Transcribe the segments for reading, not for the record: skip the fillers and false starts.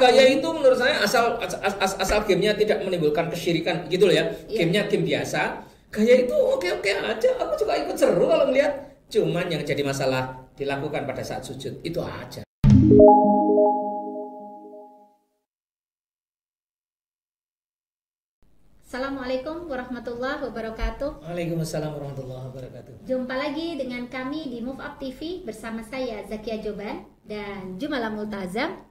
gaya itu menurut saya asal gamenya tidak menimbulkan kesyirikan gitu loh ya. Gamenya game biasa. Gaya itu oke-oke aja. Aku juga ikut seru kalau melihat. Cuman yang jadi masalah dilakukan pada saat sujud itu aja. Assalamualaikum warahmatullahi wabarakatuh. Waalaikumsalam warahmatullahi wabarakatuh. Jumpa lagi dengan kami di Move Up TV bersama saya Zakia Joban dan Jumala Multazam.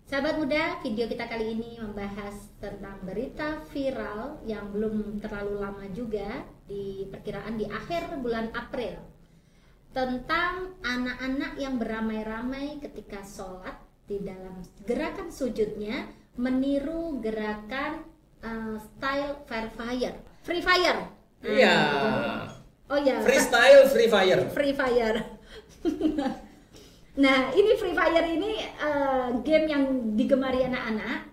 Sahabat muda, video kita kali ini membahas tentang berita viral yang belum terlalu lama juga, di perkiraan di akhir bulan April, tentang anak-anak yang beramai-ramai ketika sholat di dalam gerakan sujudnya meniru gerakan style free fire. Iya. Oh ya. Freestyle free fire. Nah, ini Free Fire ini game yang digemari anak-anak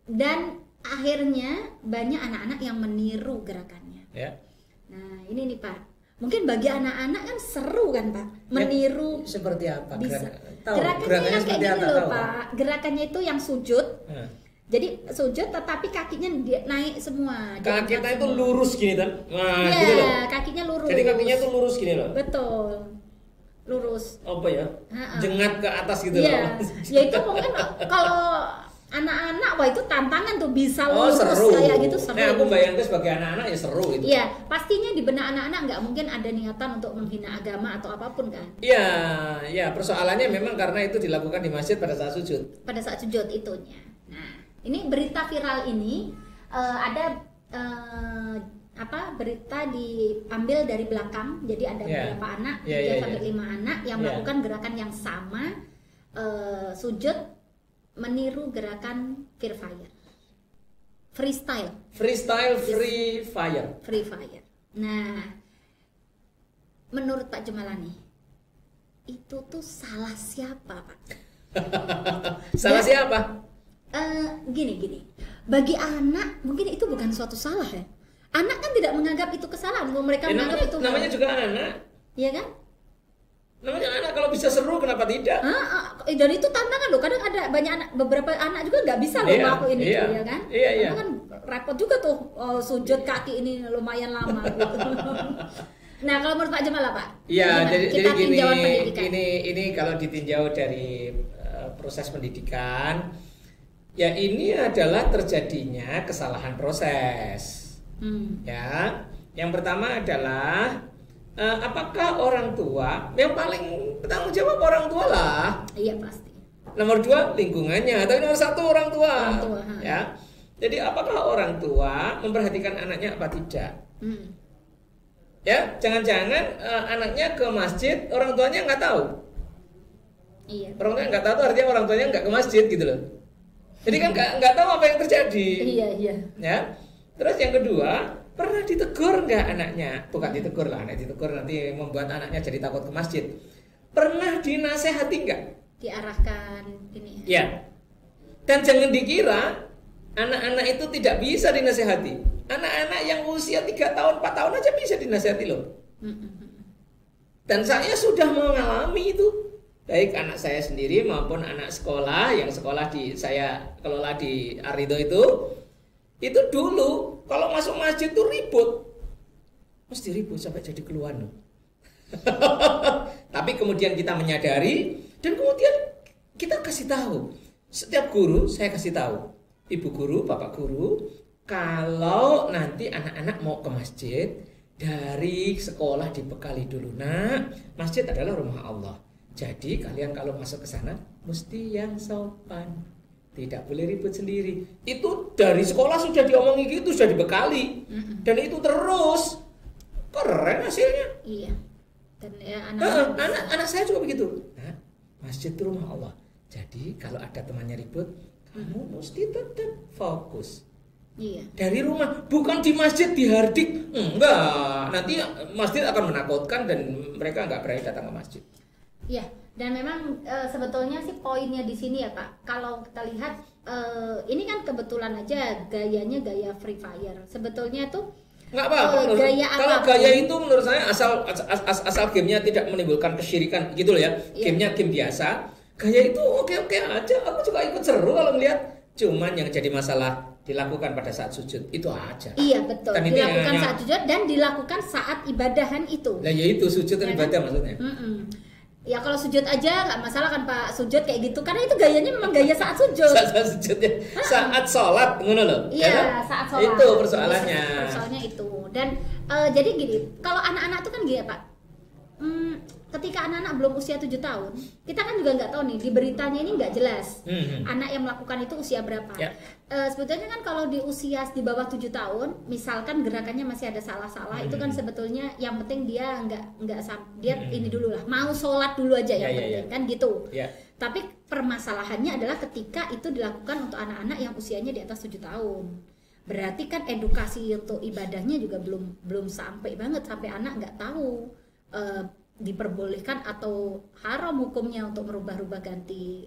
dan akhirnya banyak anak-anak yang meniru gerakannya. Ya. Nah, ini nih Pak. Mungkin bagi anak-anak kan seru kan Pak, meniru. Seperti apa? Bisa. Gerakannya yang kayak gini loh Pak. Gerakannya itu yang sujud. Jadi sujud tetapi kakinya naik semua. Kaki kita itu lurus gini kan? Nah, ya, gitu loh. Kakinya lurus. Jadi kakinya tuh lurus gini loh. Betul. Lurus. Apa ya? Jengat ke atas gitu loh. Ya itu mungkin kalau anak-anak, wah itu tantangan tuh bisa lurus seru. Kayak gitu seru. Nah, aku bayangkan sebagai anak-anak ya seru itu. Iya, pastinya di benak anak-anak nggak mungkin ada niatan untuk menghina agama atau apapun kan? Iya, persoalannya memang karena itu dilakukan di masjid pada saat sujud. Pada saat sujud itunya. Nah, ini berita viral ini ada berita diambil dari belakang, jadi ada beberapa anak, 3 sampai 5 anak yang melakukan gerakan yang sama, sujud meniru gerakan freestyle free fire. Nah, menurut Pak Jumalani itu tuh salah siapa Pak? Salah siapa? Gini, bagi anak mungkin itu bukan suatu salah ya. Anak kan tidak menganggap itu kesalahan, mereka menganggap itu namanya juga anak. Iya kan? Namanya anak, kalau bisa seru kenapa tidak? Dan itu tantangan loh. Kadang ada beberapa anak juga nggak bisa loh ngelakuin itu ya kan? Iya. Kan repot juga tuh sujud kaki ini lumayan lama gitu. Nah, kalau menurut Pak Jamal Pak? Iya, jadi gini, ini kalau ditinjau dari proses pendidikan, ya ini adalah terjadinya kesalahan proses. Ya, yang pertama adalah apakah orang tua, yang paling bertanggung jawab orang tua lah. Iya pasti. Nomor 2 lingkungannya, tapi nomor 1 orang tua. Ya, jadi apakah orang tua memperhatikan anaknya apa tidak? Ya, jangan-jangan anaknya ke masjid, orang tuanya nggak tahu. Iya. Orang tuanya nggak tahu tuh artinya orang tuanya nggak ke masjid gitu loh. Jadi kan nggak tahu apa yang terjadi. Iya. Ya. Terus yang kedua, pernah ditegur nggak anaknya? Bukan ditegur lah, ditegur nanti membuat anaknya jadi takut ke masjid. Pernah dinasehati nggak? Diarahkan ini. Ya. Dan jangan dikira anak-anak itu tidak bisa dinasehati. Anak-anak yang usia 3 tahun, 4 tahun aja bisa dinasehati loh. Dan saya sudah mengalami itu. Baik anak saya sendiri maupun anak sekolah yang sekolah saya kelola di Arido itu dulu kalau masuk masjid tuh ribut, mesti ribut sampai jadi keluhan loh. Tapi kemudian kita menyadari dan kemudian kita kasih tahu. Setiap guru saya kasih tahu, ibu guru, bapak guru, kalau nanti anak-anak mau ke masjid, dari sekolah dibekali dulu, nak, masjid adalah rumah Allah. Jadi kalian kalau masuk ke sana mesti yang sopan. Tidak boleh ribut sendiri. Itu dari sekolah sudah diomongi gitu, sudah dibekali. Dan itu terus keren hasilnya. Iya. Dan ya anak saya juga begitu. Nah, masjid itu rumah Allah. Jadi kalau ada temannya ribut, kamu mesti tetap fokus. Iya. Dari rumah, bukan di masjid dihardik. Enggak. Nanti masjid akan menakutkan dan mereka enggak berani datang ke masjid. Iya. Dan memang sebetulnya sih poinnya di sini ya Pak. Kalau kita lihat ini kan kebetulan aja gayanya gaya Free Fire. Sebetulnya tuh nggak apa-apa. Kalau gaya itu menurut saya asal gamenya tidak menimbulkan kesyirikan gitu loh ya. Gamenya game biasa. gaya itu oke-oke aja. Aku juga ikut seru kalau ngeliat. Cuman yang jadi masalah dilakukan pada saat sujud itu aja. Iya betul. Kan Dilakukan saat sujud dan dilakukan saat ibadahan itu. Nah ya itu sujud dan ibadah maksudnya. Ya kalau sujud aja nggak masalah kan Pak, sujud kayak gitu karena itu gayanya memang gaya saat sujud. Saat sujudnya, saat sholat, ngono loh. Iya, saat sholat. Itu persoalannya. Persoalannya itu. Dan jadi gini, kalau anak-anak itu kan gini Pak. Ketika anak-anak belum usia 7 tahun, kita kan juga nggak tahu nih di beritanya ini nggak jelas anak yang melakukan itu usia berapa. Ya. Sebetulnya kan kalau di usia di bawah 7 tahun, misalkan gerakannya masih ada salah-salah, itu kan sebetulnya yang penting dia dia ini dulu lah, mau sholat dulu aja yang penting kan gitu. Ya. Tapi permasalahannya adalah ketika itu dilakukan untuk anak-anak yang usianya di atas 7 tahun. Berarti kan edukasi untuk ibadahnya juga belum sampai banget, sampai anak nggak tahu diperbolehkan atau haram hukumnya untuk merubah-rubah ganti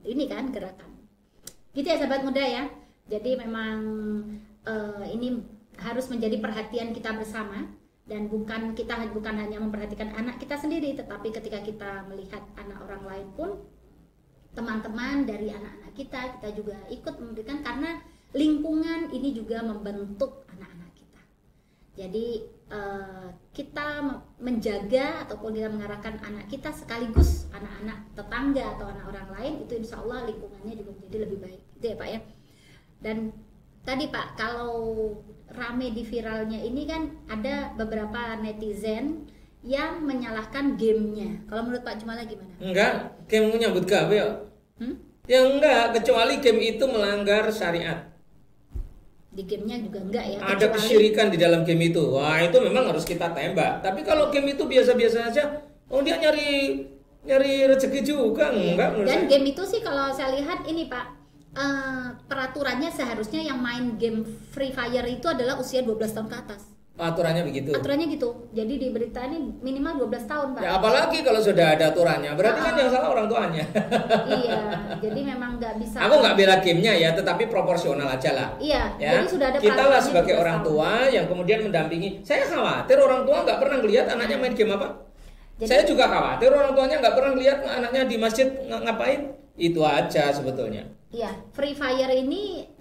ini kan gerakan. Gitu ya sahabat muda ya. Jadi memang ini harus menjadi perhatian kita bersama dan bukan hanya memperhatikan anak kita sendiri, tetapi ketika kita melihat anak orang lain pun teman-teman dari anak-anak kita juga ikut memberikan, karena lingkungan ini juga membentuk anak-anak kita. Jadi kita menjaga ataupun kita mengarahkan anak kita sekaligus anak-anak tetangga atau anak orang lain, itu insya Allah lingkungannya juga menjadi lebih baik, gitu ya Pak ya. Dan tadi Pak, kalau rame di viralnya ini kan ada beberapa netizen yang menyalahkan gamenya. Kalau menurut Pak Jumala gimana? Enggak, game nyambut gawe ya. Ya enggak, kecuali game itu melanggar syariat. Di gamenya juga enggak ya, ada kesyirikan di dalam game itu. Wah, itu memang harus kita tembak. Tapi kalau game itu biasa-biasa aja, dia nyari rezeki juga, enggak menurut Dan saya. game itu sih kalau saya lihat ini Pak, peraturannya seharusnya yang main game Free Fire itu adalah usia 12 tahun ke atas. Aturannya begitu. Aturannya gitu. Jadi di berita ini minimal 12 tahun Pak. Ya apalagi kalau sudah ada aturannya, berarti kan yang salah orang tuanya. Iya, jadi memang nggak bisa. Aku nggak bela gamenya ya, tetapi proporsional aja lah. Iya, ya. jadi sudah ada. Kita lah sebagai orang tua yang kemudian mendampingi. Saya khawatir orang tua nggak pernah ngelihat anaknya main game apa. Jadi, saya juga khawatir orang tuanya nggak pernah lihat anaknya di masjid ngapain. Itu aja sebetulnya. Iya, Free Fire ini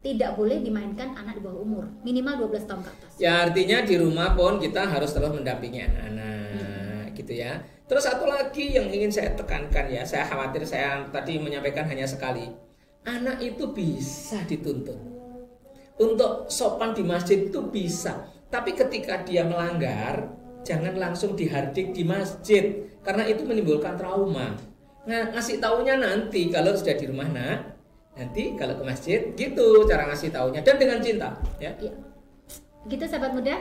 tidak boleh dimainkan anak di bawah umur, minimal 12 tahun ke atas. Ya artinya di rumah pun kita harus terus mendampingi anak-anak, gitu ya. Terus satu lagi yang ingin saya tekankan ya, saya khawatir saya tadi menyampaikan hanya sekali. Anak itu bisa dituntut. Untuk sopan di masjid itu bisa, tapi ketika dia melanggar, jangan langsung dihardik di masjid, karena itu menimbulkan trauma. Nah, ngasih taunya nanti kalau sudah di rumah nak. Nanti kalau ke masjid gitu cara ngasih taunya, dan dengan cinta ya. Gitu sahabat muda,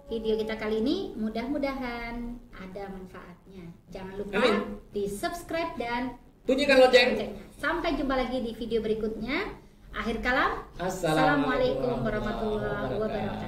video kita kali ini mudah-mudahan ada manfaatnya. Jangan lupa di subscribe dan bunyikan lonceng. Sampai jumpa lagi di video berikutnya. Akhir kalam, Assalamualaikum warahmatullahi wabarakatuh.